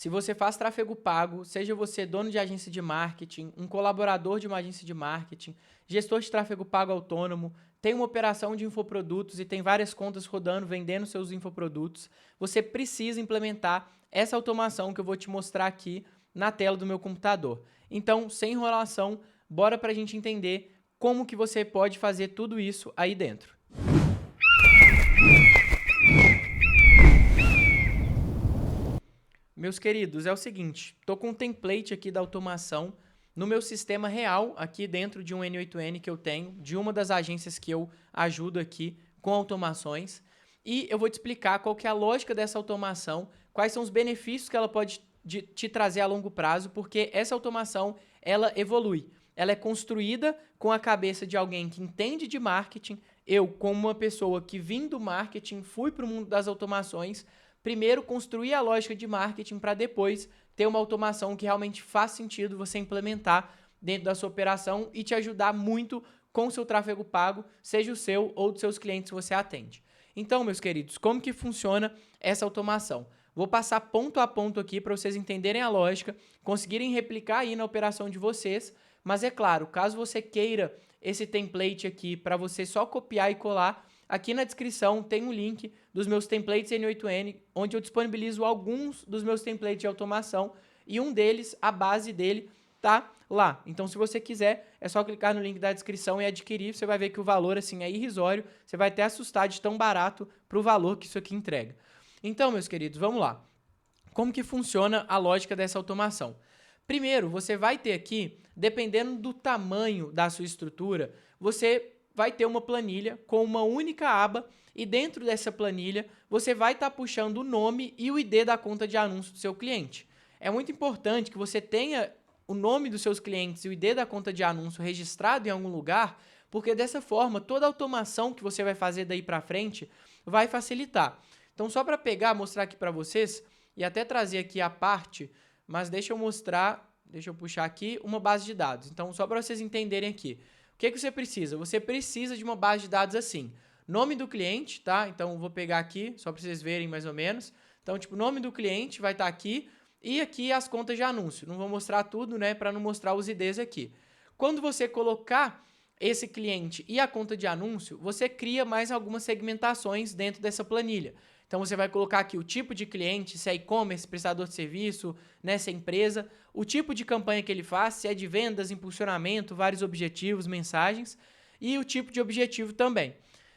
Se você faz tráfego pago, seja você dono de agência de marketing, um colaborador de uma agência de marketing, gestor de tráfego pago autônomo, tem uma operação de infoprodutos e tem várias contas rodando, vendendo seus infoprodutos, você precisa implementar essa automação que eu vou te mostrar aqui na tela do meu computador. Então, sem enrolação, bora para a gente entender como que você pode fazer tudo isso aí dentro. Meus queridos, é o seguinte, estou com um template aqui da automação no meu sistema real, aqui dentro de um N8N que eu tenho, de uma das agências que eu ajudo aqui com automações, e eu vou te explicar qual que é a lógica dessa automação, quais são os benefícios que ela pode te trazer a longo prazo, porque essa automação, ela evolui. Ela é construída com a cabeça de alguém que entende de marketing. Eu, como uma pessoa que vim do marketing, fui para o mundo das automações, primeiro construir a lógica de marketing para depois ter uma automação que realmente faz sentido você implementar dentro da sua operação e te ajudar muito com o seu tráfego pago, seja o seu ou dos seus clientes que você atende. Então, meus queridos, como que funciona essa automação? Vou passar ponto a ponto aqui para vocês entenderem a lógica, conseguirem replicar aí na operação de vocês, mas é claro, caso você queira esse template aqui para você só copiar e colar, aqui na descrição tem um link dos meus templates N8N, onde eu disponibilizo alguns dos meus templates de automação e um deles, a base dele, tá lá. Então, se você quiser, é só clicar no link da descrição e adquirir. Você vai ver que o valor assim é irrisório. Você vai até assustar de tão barato para o valor que isso aqui entrega. Então, meus queridos, vamos lá. Como que funciona a lógica dessa automação? Primeiro, você vai ter aqui, dependendo do tamanho da sua estrutura, você vai ter uma planilha com uma única aba e dentro dessa planilha você vai estar puxando o nome e o ID da conta de anúncio do seu cliente. É muito importante que você tenha o nome dos seus clientes e o ID da conta de anúncio registrado em algum lugar, porque dessa forma toda a automação que você vai fazer daí para frente vai facilitar. Então, só para pegar, mostrar aqui para vocês e até trazer aqui a parte, mas deixa eu mostrar, deixa eu puxar aqui uma base de dados. Então, só para vocês entenderem aqui. O que você precisa? Você precisa de uma base de dados assim, nome do cliente, tá? Então, vou pegar aqui, só para vocês verem mais ou menos. Então, tipo, nome do cliente vai estar aqui e aqui as contas de anúncio. Não vou mostrar tudo, né, para não mostrar os IDs aqui. Quando você colocar esse cliente e a conta de anúncio, você cria mais algumas segmentações dentro dessa planilha. Então, você vai colocar aqui o tipo de cliente, se é e-commerce, prestador de serviço, né, se é empresa, o tipo de campanha que ele faz, se é de vendas, impulsionamento, vários objetivos, mensagens, e o tipo de objetivo também.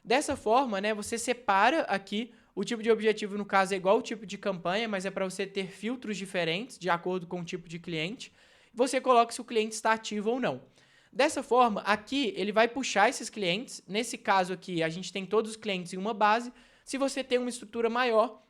Dessa forma, né, você separa aqui o tipo de objetivo, no caso, é igual o tipo de campanha, mas é para você ter filtros diferentes de acordo com o tipo de cliente. Você coloca se o cliente está ativo ou não. Dessa forma, aqui ele vai puxar esses clientes. Nesse caso aqui, a gente tem todos os clientes em uma base. Se você tem uma estrutura maior,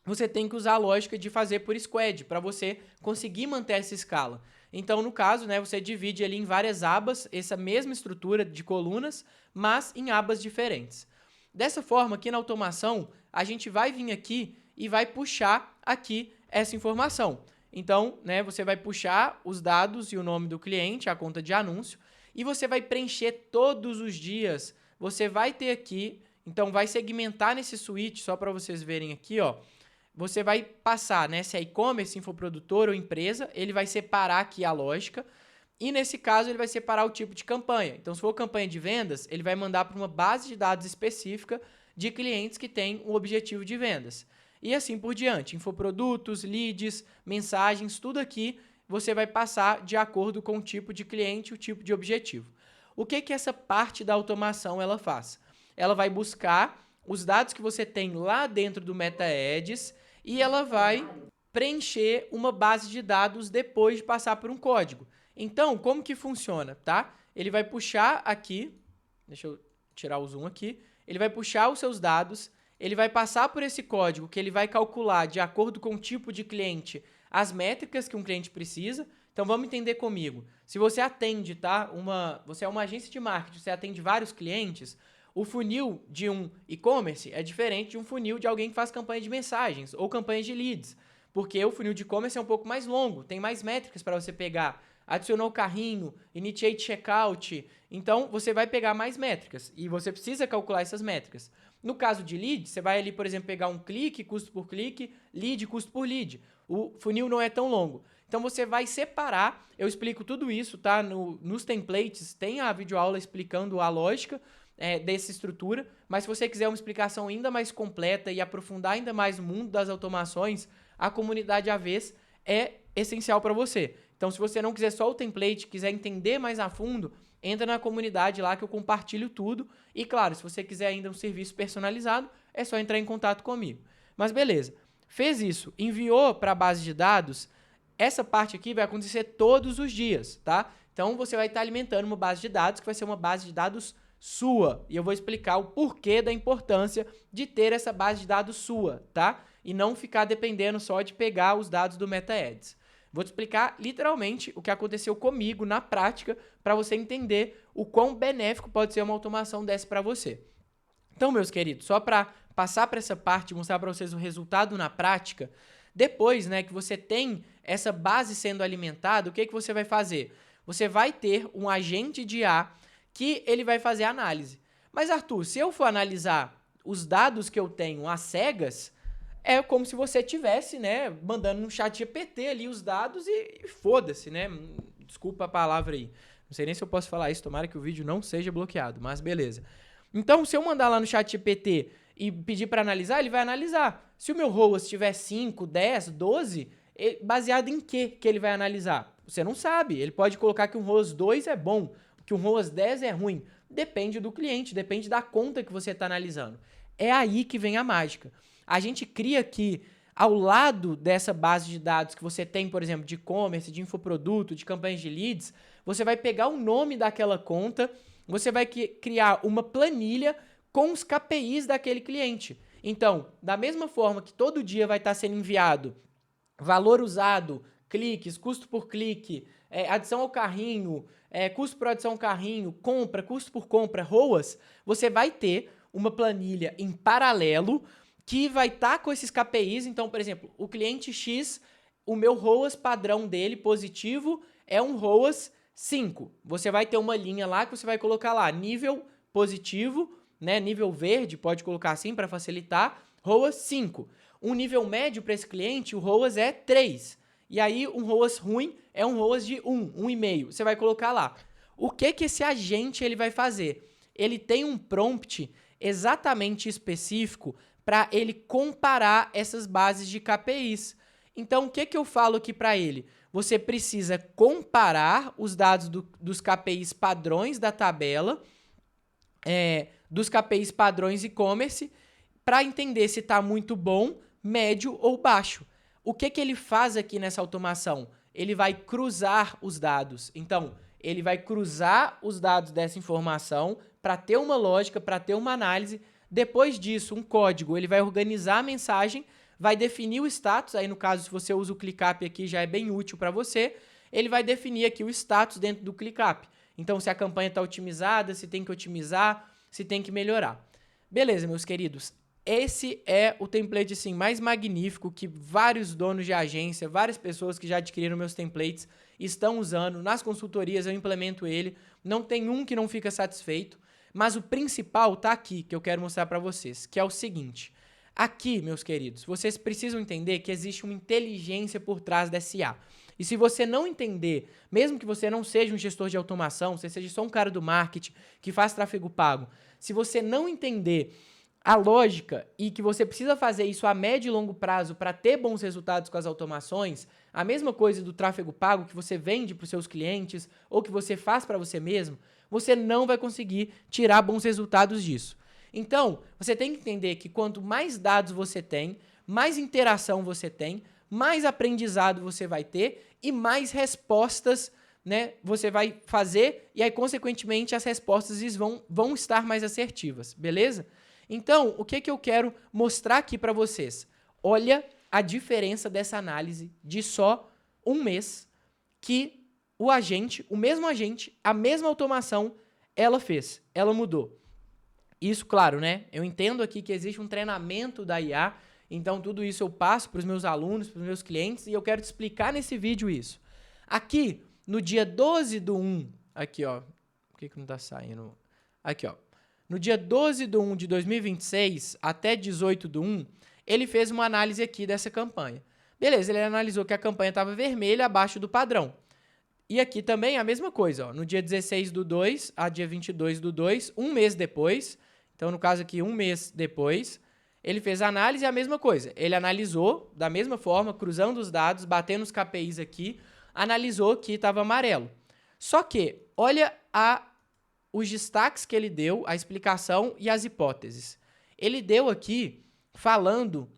você tem que usar a lógica de fazer por squad, para você conseguir manter essa escala. Então, no caso, né, você divide ali em várias abas, essa mesma estrutura de colunas, mas em abas diferentes. Dessa forma, aqui na automação, a gente vai vir aqui e vai puxar aqui essa informação. Então, né, você vai puxar os dados e o nome do cliente, a conta de anúncio, e você vai preencher todos os dias. Você vai ter aqui, então vai segmentar nesse switch, só para vocês verem aqui, ó. Você vai passar, né, se é e-commerce, infoprodutor ou empresa, ele vai separar aqui a lógica, e nesse caso ele vai separar o tipo de campanha. Então, se for campanha de vendas, ele vai mandar para uma base de dados específica de clientes que têm o objetivo de vendas. E assim por diante, infoprodutos, leads, mensagens, tudo aqui você vai passar de acordo com o tipo de cliente e o tipo de objetivo. O que essa parte da automação ela faz? Ela vai buscar os dados que você tem lá dentro do MetaAds e ela vai preencher uma base de dados depois de passar por um código. Então, como que funciona, tá? Ele vai puxar aqui, deixa eu tirar o zoom aqui, ele vai puxar os seus dados, ele vai passar por esse código que ele vai calcular de acordo com o tipo de cliente as métricas que um cliente precisa. Então, vamos entender comigo. Se você atende, tá? Você é uma agência de marketing, você atende vários clientes, o funil de um e-commerce é diferente de um funil de alguém que faz campanha de mensagens ou campanha de leads, porque o funil de e-commerce é um pouco mais longo, tem mais métricas para você pegar. Adicionou o carrinho, initiate checkout, então você vai pegar mais métricas e você precisa calcular essas métricas. No caso de lead, você vai ali, por exemplo, pegar um clique, custo por clique, lead, custo por lead. o funil não é tão longo. Então, você vai separar, eu explico tudo isso, tá? Nos templates tem a videoaula explicando a lógica dessa estrutura, mas se você quiser uma explicação ainda mais completa e aprofundar ainda mais o mundo das automações, a comunidade AVs é essencial para você. Então, se você não quiser só o template, quiser entender mais a fundo, entra na comunidade lá que eu compartilho tudo. E, claro, se você quiser ainda um serviço personalizado, é só entrar em contato comigo. Mas, beleza. Fez isso, enviou para a base de dados, essa parte aqui vai acontecer todos os dias, tá? Então, você vai estar alimentando uma base de dados que vai ser uma base de dados sua. E eu vou explicar o porquê da importância de ter essa base de dados sua, tá? E não ficar dependendo só de pegar os dados do MetaEds. Vou te explicar literalmente o que aconteceu comigo na prática para você entender o quão benéfico pode ser uma automação dessa para você. Então, meus queridos, só para passar para essa parte e mostrar para vocês o resultado na prática, depois, né, que você tem essa base sendo alimentada, o que você vai fazer? Você vai ter um agente de IA que ele vai fazer a análise. Mas, Arthur, se eu for analisar os dados que eu tenho às cegas, é como se você tivesse, né, mandando no chat GPT ali os dados e foda-se, né? Desculpa a palavra aí. Não sei nem se eu posso falar isso, tomara que o vídeo não seja bloqueado, mas beleza. Então, se eu mandar lá no chat GPT e pedir para analisar, ele vai analisar. Se o meu ROAS tiver 5, 10, 12, baseado em que ele vai analisar? Você não sabe. Ele pode colocar que um ROAS 2 é bom, que um ROAS 10 é ruim. Depende do cliente, depende da conta que você está analisando. É aí que vem a mágica. A gente cria aqui, ao lado dessa base de dados que você tem, por exemplo, de e-commerce, de infoproduto, de campanhas de leads, você vai pegar o nome daquela conta, você vai criar uma planilha com os KPIs daquele cliente. Então, da mesma forma que todo dia vai estar sendo enviado valor usado, cliques, custo por clique, adição ao carrinho, custo por adição ao carrinho, compra, custo por compra, ROAS, você vai ter uma planilha em paralelo que vai estar com esses KPIs. Então, por exemplo, o cliente X, o meu ROAS padrão dele, positivo, é um ROAS 5. Você vai ter uma linha lá que você vai colocar lá, nível positivo, né, nível verde, pode colocar assim para facilitar, ROAS 5. Um nível médio para esse cliente, o ROAS é 3. E aí, um ROAS ruim é um ROAS de 1, 1,5. Você vai colocar lá. O que esse agente ele vai fazer? Ele tem um prompt exatamente específico para ele comparar essas bases de KPIs. Então, o que eu falo aqui para ele? Você precisa comparar os dados dos KPIs padrões da tabela, dos KPIs padrões e-commerce, para entender se está muito bom, médio ou baixo. O que ele faz aqui nessa automação? Ele vai cruzar os dados. Então, ele vai cruzar os dados dessa informação para ter uma lógica, para ter uma análise. Depois disso, um código, ele vai organizar a mensagem, vai definir o status. Aí, no caso, se você usa o ClickUp aqui, já é bem útil para você. Ele vai definir aqui o status dentro do ClickUp. Então, se a campanha está otimizada, se tem que otimizar, se tem que melhorar. Beleza, meus queridos. Esse é o template assim, mais magnífico que vários donos de agência, várias pessoas que já adquiriram meus templates estão usando. Nas consultorias eu implemento ele. Não tem um que não fica satisfeito. Mas o principal está aqui, que eu quero mostrar para vocês, que é o seguinte. Aqui, meus queridos, vocês precisam entender que existe uma inteligência por trás dessa IA. E se você não entender, mesmo que você não seja um gestor de automação, você seja só um cara do marketing que faz tráfego pago, se você não entender a lógica e que você precisa fazer isso a médio e longo prazo para ter bons resultados com as automações, a mesma coisa do tráfego pago que você vende para os seus clientes ou que você faz para você mesmo, você não vai conseguir tirar bons resultados disso. Então, você tem que entender que quanto mais dados você tem, mais interação você tem, mais aprendizado você vai ter e mais respostas, né, você vai fazer e aí, consequentemente, as respostas vão estar mais assertivas, beleza? Então, o que eu quero mostrar aqui para vocês? Olha a diferença dessa análise de só um mês que o mesmo agente, a mesma automação, ela fez, ela mudou. Isso, claro, né? Eu entendo aqui que existe um treinamento da IA, então tudo isso eu passo para os meus alunos, para os meus clientes, e eu quero te explicar nesse vídeo isso. Aqui, no dia 12/1, aqui, ó, por que não tá saindo? Aqui, ó. No dia 12/1 de 2026 até 18/1, ele fez uma análise aqui dessa campanha. Beleza, ele analisou que a campanha estava vermelha abaixo do padrão. E aqui também a mesma coisa, ó, no dia 16/2 a dia 22/2, um mês depois, então no caso aqui um mês depois, ele fez a análise e a mesma coisa. Ele analisou da mesma forma, cruzando os dados, batendo os KPIs aqui, analisou que estava amarelo. Só que, olha os destaques que ele deu, a explicação e as hipóteses. Ele deu aqui falando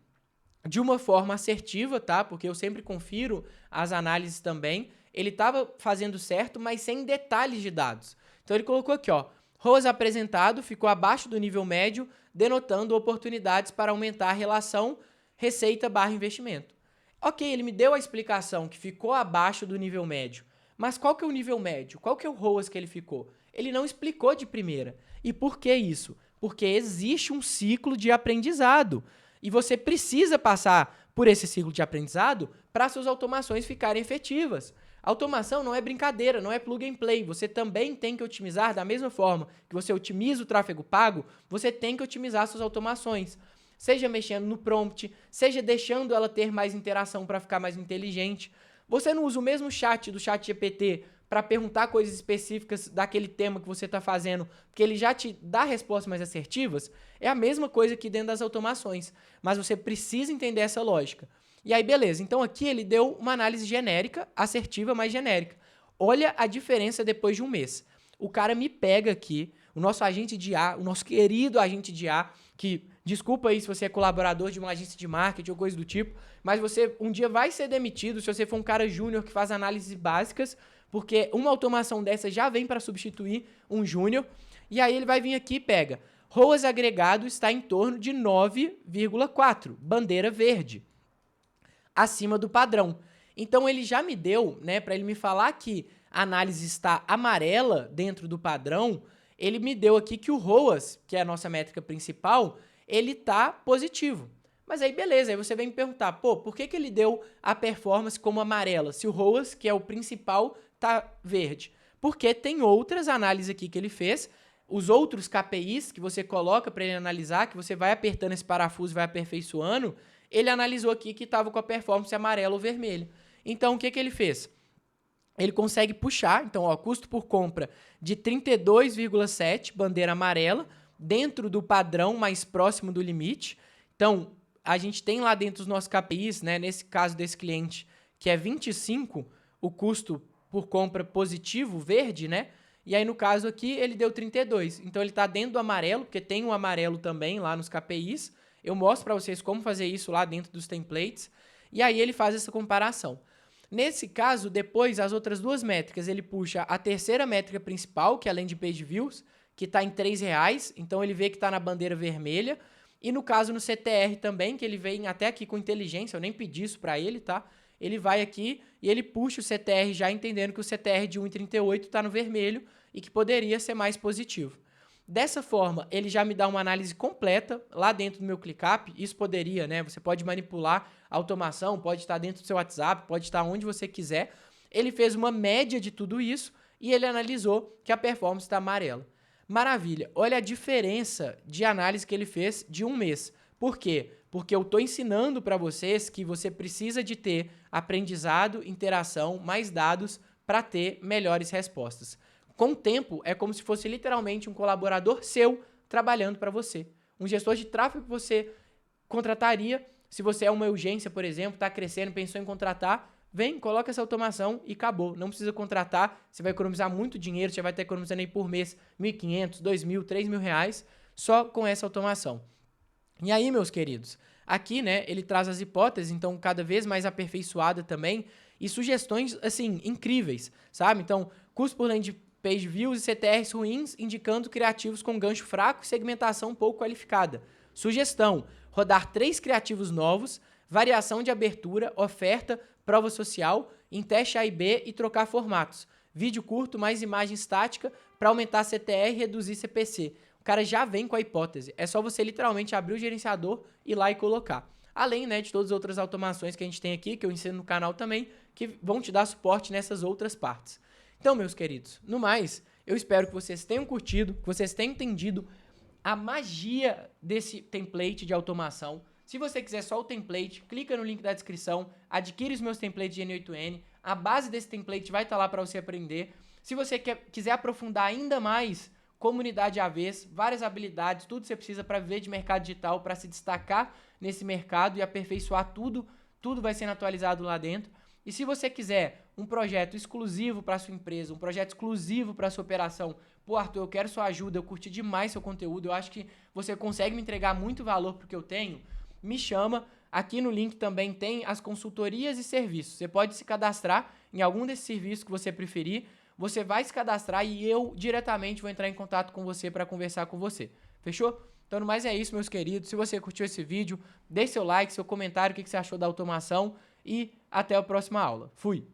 de uma forma assertiva, tá? Porque eu sempre confiro as análises também. Ele estava fazendo certo, mas sem detalhes de dados. Então ele colocou aqui, ó, ROAS apresentado ficou abaixo do nível médio, denotando oportunidades para aumentar a relação receita/investimento. Ok, ele me deu a explicação que ficou abaixo do nível médio, mas qual que é o nível médio? Qual que é o ROAS que ele ficou? Ele não explicou de primeira. E por que isso? Porque existe um ciclo de aprendizado. E você precisa passar por esse ciclo de aprendizado para suas automações ficarem efetivas. Automação não é brincadeira, não é plug and play. Você também tem que otimizar da mesma forma que você otimiza o tráfego pago, você tem que otimizar suas automações. Seja mexendo no prompt, seja deixando ela ter mais interação para ficar mais inteligente. Você não usa o mesmo chat do ChatGPT para perguntar coisas específicas daquele tema que você está fazendo, porque ele já te dá respostas mais assertivas. É a mesma coisa aqui dentro das automações, mas você precisa entender essa lógica. E aí, beleza. Então, aqui ele deu uma análise genérica, assertiva, mas genérica. Olha a diferença depois de um mês. O cara me pega aqui, o nosso agente de IA, o nosso querido agente de IA, que, desculpa aí se você é colaborador de uma agência de marketing ou coisa do tipo, mas você um dia vai ser demitido se você for um cara júnior que faz análises básicas, porque uma automação dessa já vem para substituir um júnior. E aí ele vai vir aqui e pega. ROAS agregado está em torno de 9,4, bandeira verde, acima do padrão. Então ele já me deu, né, para ele me falar que a análise está amarela dentro do padrão, ele me deu aqui que o ROAS, que é a nossa métrica principal, ele tá positivo. Mas aí beleza, aí você vem me perguntar, pô, por que ele deu a performance como amarela, se o ROAS, que é o principal, tá verde? Porque tem outras análises aqui que ele fez, os outros KPIs que você coloca para ele analisar, que você vai apertando esse parafuso e vai aperfeiçoando, ele analisou aqui que estava com a performance amarela ou vermelha. Então, o que ele fez? Ele consegue puxar, então, ó, custo por compra de 32,7, bandeira amarela, dentro do padrão mais próximo do limite. Então, a gente tem lá dentro dos nossos KPIs, né, nesse caso desse cliente, que é 25, o custo por compra positivo, verde, né? E aí, no caso aqui, ele deu 32. Então, ele está dentro do amarelo, porque tem um amarelo também lá nos KPIs. Eu mostro para vocês como fazer isso lá dentro dos templates. E aí, ele faz essa comparação. Nesse caso, depois, as outras duas métricas, ele puxa a terceira métrica principal, que é a Landing Page Views, que está em R$3. Então, ele vê que está na bandeira vermelha. E no caso, no CTR também, que ele vem até aqui com inteligência, eu nem pedi isso para ele, tá? Ele vai aqui e ele puxa o CTR já entendendo que o CTR de 1,38 está no vermelho e que poderia ser mais positivo. Dessa forma, ele já me dá uma análise completa lá dentro do meu ClickUp. Isso poderia, né? Você pode manipular a automação, pode estar dentro do seu WhatsApp, pode estar onde você quiser. Ele fez uma média de tudo isso e ele analisou que a performance está amarela. Maravilha. Olha a diferença de análise que ele fez de um mês. Por quê? Porque eu estou ensinando para vocês que você precisa de ter aprendizado, interação, mais dados para ter melhores respostas. Com o tempo, é como se fosse literalmente um colaborador seu trabalhando para você. Um gestor de tráfego que você contrataria, se você é uma urgência, por exemplo, está crescendo, pensou em contratar, vem, coloca essa automação e acabou. Não precisa contratar, você vai economizar muito dinheiro, você vai estar economizando aí por mês R$1.500, R$2.000, R$3.000 só com essa automação. E aí, meus queridos, aqui, né, ele traz as hipóteses, então, cada vez mais aperfeiçoada também, e sugestões, assim, incríveis, sabe? Então, custo por landing page views e CTRs ruins, indicando criativos com gancho fraco e segmentação pouco qualificada. Sugestão, rodar 3 criativos novos, variação de abertura, oferta, prova social, em teste A e B e trocar formatos. Vídeo curto mais imagem estática para aumentar CTR e reduzir CPC. O cara já vem com a hipótese. É só você literalmente abrir o gerenciador, ir lá e colocar. Além, né, de todas as outras automações que a gente tem aqui, que eu ensino no canal também, que vão te dar suporte nessas outras partes. Então, meus queridos, no mais, eu espero que vocês tenham curtido, que vocês tenham entendido a magia desse template de automação. Se você quiser só o template, clica no link da descrição, adquire os meus templates de N8N, a base desse template vai estar lá para você aprender. Se você quiser aprofundar ainda mais, comunidade AVs, várias habilidades, tudo que você precisa para viver de mercado digital, para se destacar nesse mercado e aperfeiçoar tudo, tudo vai sendo atualizado lá dentro. E se você quiser um projeto exclusivo para sua empresa, um projeto exclusivo para sua operação, pô, Arthur, eu quero sua ajuda, eu curti demais seu conteúdo, eu acho que você consegue me entregar muito valor porque eu tenho, me chama. Aqui no link também tem as consultorias e serviços. Você pode se cadastrar em algum desses serviços que você preferir. Você vai se cadastrar e eu diretamente vou entrar em contato com você para conversar com você. Fechou? Então, no mais é isso, meus queridos. Se você curtiu esse vídeo, deixe seu like, seu comentário, o que você achou da automação e até a próxima aula. Fui!